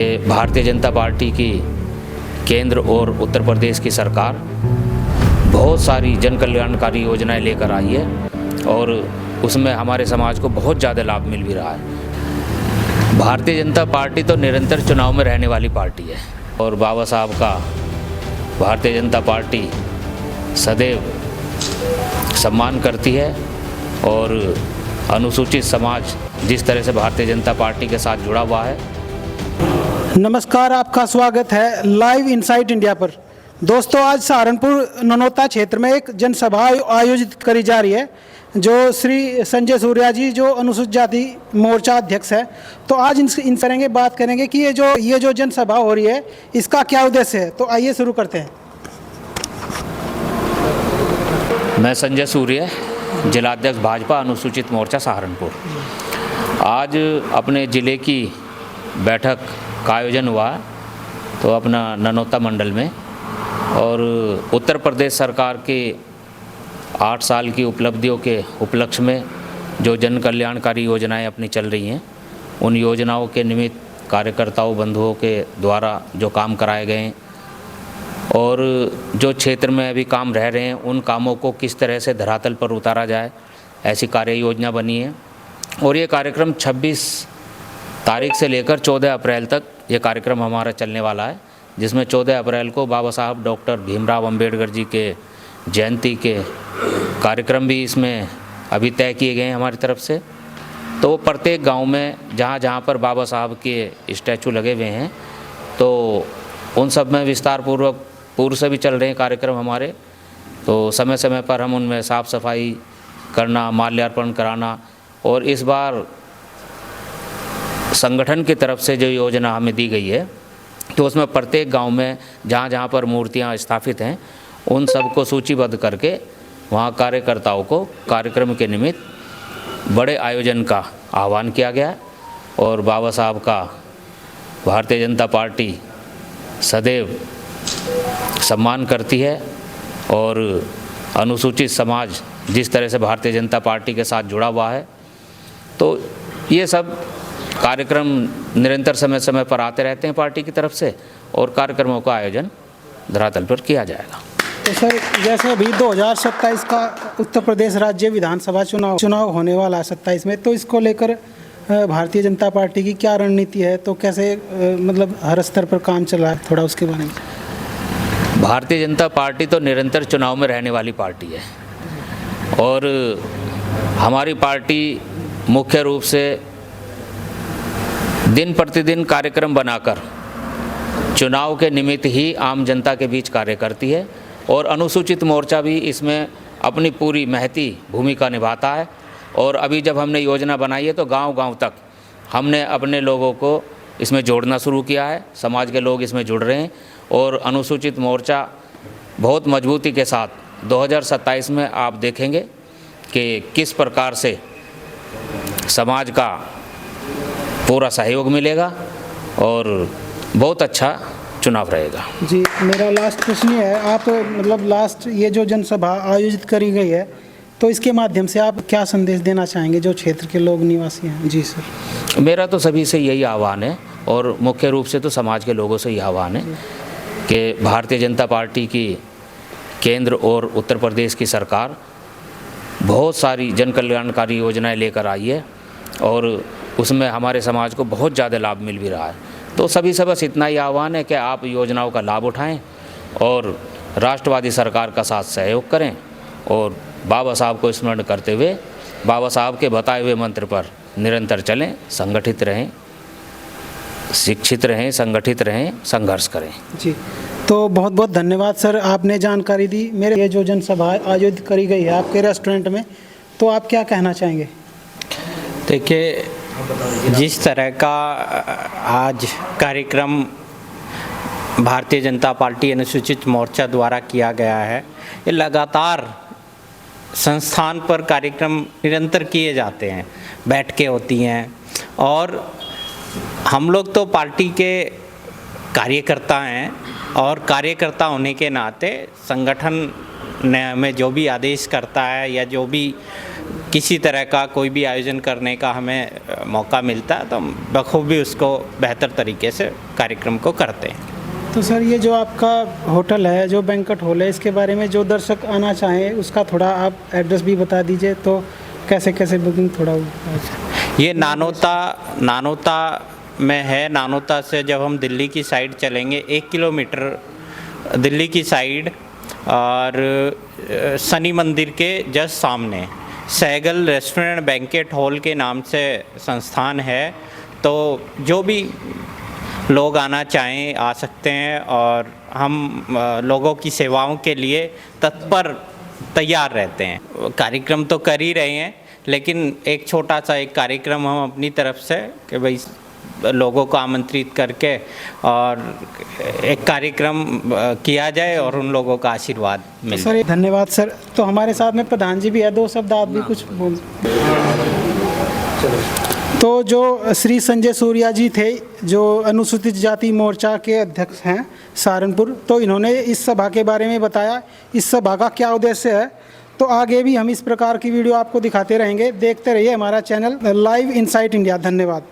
Bharatiya Janata party की केंद्र और उत्तर प्रदेश की सरकार बहुत सारी जन कल्याणकारी योजनाएं लेकर आई है और उसमें हमारे समाज को बहुत ज़्यादा लाभ मिल भी रहा है। भारतीय जनता पार्टी तो निरंतर चुनाव में रहने वाली पार्टी है और बाबा साहब का भारतीय जनता पार्टी सदैव सम्मान करती है और अनुसूचित समाज जिस तरह से भारतीय जनता पार्टी के साथ जुड़ा हुआ है। नमस्कार, आपका स्वागत है लाइव इनसाइट इंडिया पर। दोस्तों, आज सहारनपुर ननौता क्षेत्र में एक जनसभा आयोजित करी जा रही है जो श्री संजय सूर्या जी जो अनुसूचित जाति मोर्चा अध्यक्ष है। तो आज इन करेंगे बात करेंगे कि ये जो जनसभा हो रही है इसका क्या उद्देश्य है। तो आइए शुरू करते हैं। मैं संजय सूर्य, जिलाध्यक्ष भाजपा अनुसूचित मोर्चा सहारनपुर। आज अपने ज़िले की बैठक का आयोजन हुआ तो अपना ननौता मंडल में, और उत्तर प्रदेश सरकार के 8 साल की उपलब्धियों के उपलक्ष्य में जो जन कल्याणकारी योजनाएं अपनी चल रही हैं उन योजनाओं के निमित्त कार्यकर्ताओं बंधुओं के द्वारा जो काम कराए गए हैं और जो क्षेत्र में अभी काम रह रहे हैं उन कामों को किस तरह से धरातल पर उतारा जाए, ऐसी कार्य योजना बनी है। और ये कार्यक्रम 26 तारीख से लेकर 14 अप्रैल तक ये कार्यक्रम हमारा चलने वाला है, जिसमें 14 अप्रैल को बाबा साहब डॉक्टर भीमराव अंबेडकर जी के जयंती के कार्यक्रम भी इसमें अभी तय किए गए हैं हमारी तरफ से। तो प्रत्येक गांव में जहां जहां पर बाबा साहब के स्टैचू लगे हुए हैं तो उन सब में विस्तार पूर्व से भी चल रहे हैं कार्यक्रम हमारे। तो समय समय पर हम उनमें साफ़ सफाई करना, माल्यार्पण कराना, और इस बार संगठन की तरफ से जो योजना हमें दी गई है तो उसमें प्रत्येक गांव में जहां जहां पर मूर्तियां स्थापित हैं उन सबको सूचीबद्ध करके वहां कार्यकर्ताओं को कार्यक्रम के निमित्त बड़े आयोजन का आह्वान किया गया है। और बाबा साहब का भारतीय जनता पार्टी सदैव सम्मान करती है और अनुसूचित समाज जिस तरह से भारतीय जनता पार्टी के साथ जुड़ा हुआ है तो ये सब कार्यक्रम निरंतर समय समय पर आते रहते हैं पार्टी की तरफ से, और कार्यक्रमों का आयोजन धरातल पर किया जाएगा। तो सर, जैसे अभी 2027 का उत्तर प्रदेश राज्य विधानसभा चुनाव होने वाला है 27 में, तो इसको लेकर भारतीय जनता पार्टी की क्या रणनीति है, तो कैसे मतलब हर स्तर पर काम चल रहा है, थोड़ा उसके बारे में। भारतीय जनता पार्टी तो निरंतर चुनाव में रहने वाली पार्टी है और हमारी पार्टी मुख्य रूप से दिन प्रतिदिन कार्यक्रम बनाकर चुनाव के निमित्त ही आम जनता के बीच कार्य करती है, और अनुसूचित मोर्चा भी इसमें अपनी पूरी महती भूमिका निभाता है। और अभी जब हमने योजना बनाई है तो गांव-गांव तक हमने अपने लोगों को इसमें जोड़ना शुरू किया है, समाज के लोग इसमें जुड़ रहे हैं और अनुसूचित मोर्चा बहुत मजबूती के साथ 2027 में आप देखेंगे कि किस प्रकार से समाज का पूरा सहयोग मिलेगा और बहुत अच्छा चुनाव रहेगा। जी, मेरा लास्ट प्रश्न ये है, आप मतलब लास्ट ये जो जनसभा आयोजित करी गई है तो इसके माध्यम से आप क्या संदेश देना चाहेंगे जो क्षेत्र के लोग निवासी हैं। जी सर, मेरा तो सभी से यही आह्वान है और मुख्य रूप से तो समाज के लोगों से यही आह्वान है कि भारतीय जनता पार्टी की केंद्र और उत्तर प्रदेश की सरकार बहुत सारी जन कल्याणकारी योजनाएं लेकर आई है और उसमें हमारे समाज को बहुत ज़्यादा लाभ मिल भी रहा है। तो सभी से बस इतना ही आह्वान है कि आप योजनाओं का लाभ उठाएं और राष्ट्रवादी सरकार का साथ सहयोग करें और बाबा साहब को स्मरण करते हुए बाबा साहब के बताए हुए मंत्र पर निरंतर चलें, संगठित रहें, शिक्षित रहें, संगठित रहें, संघर्ष करें। जी, तो बहुत बहुत धन्यवाद सर, आपने जानकारी दी। मेरे ये जो जनसभा आयोजित करी गई है आपके रेस्टोरेंट में, तो आप क्या कहना चाहेंगे। देखिए, जिस तरह का आज कार्यक्रम भारतीय जनता पार्टी अनुसूचित मोर्चा द्वारा किया गया है, ये लगातार संस्थान पर कार्यक्रम निरंतर किए जाते हैं, बैठकें होती हैं और हम लोग तो पार्टी के कार्यकर्ता हैं और कार्यकर्ता होने के नाते संगठन में जो भी आदेश करता है या जो भी किसी तरह का कोई भी आयोजन करने का हमें मौका मिलता है तो हम बखूबी उसको बेहतर तरीके से कार्यक्रम को करते हैं। तो सर ये जो आपका होटल है, जो बैंक्वेट हॉल है, इसके बारे में जो दर्शक आना चाहें उसका थोड़ा आप एड्रेस भी बता दीजिए, तो कैसे कैसे बुकिंग थोड़ा ये नानोता में है। नानोता से जब हम दिल्ली की साइड चलेंगे 1 किलोमीटर दिल्ली की साइड, और शनि मंदिर के जस्ट सामने सहगल रेस्टोरेंट बैंक्वेट हॉल के नाम से संस्थान है। तो जो भी लोग आना चाहें आ सकते हैं, और हम लोगों की सेवाओं के लिए तत्पर तैयार रहते हैं। कार्यक्रम तो कर ही रहे हैं, लेकिन एक छोटा सा एक कार्यक्रम हम अपनी तरफ से कि भाई लोगों को आमंत्रित करके और एक कार्यक्रम किया जाए और उन लोगों का आशीर्वाद मिले। सर धन्यवाद सर। तो हमारे साथ में प्रधान जी भी है, 2 शब्द आप भी कुछ बोल। तो जो श्री संजय सूर्या जी थे, जो अनुसूचित जाति मोर्चा के अध्यक्ष हैं सहारनपुर, तो इन्होंने इस सभा के बारे में बताया इस सभा का क्या उद्देश्य है। तो आगे भी हम इस प्रकार की वीडियो आपको दिखाते रहेंगे। देखते रहिए हमारा चैनल लाइव इनसाइट इंडिया। धन्यवाद।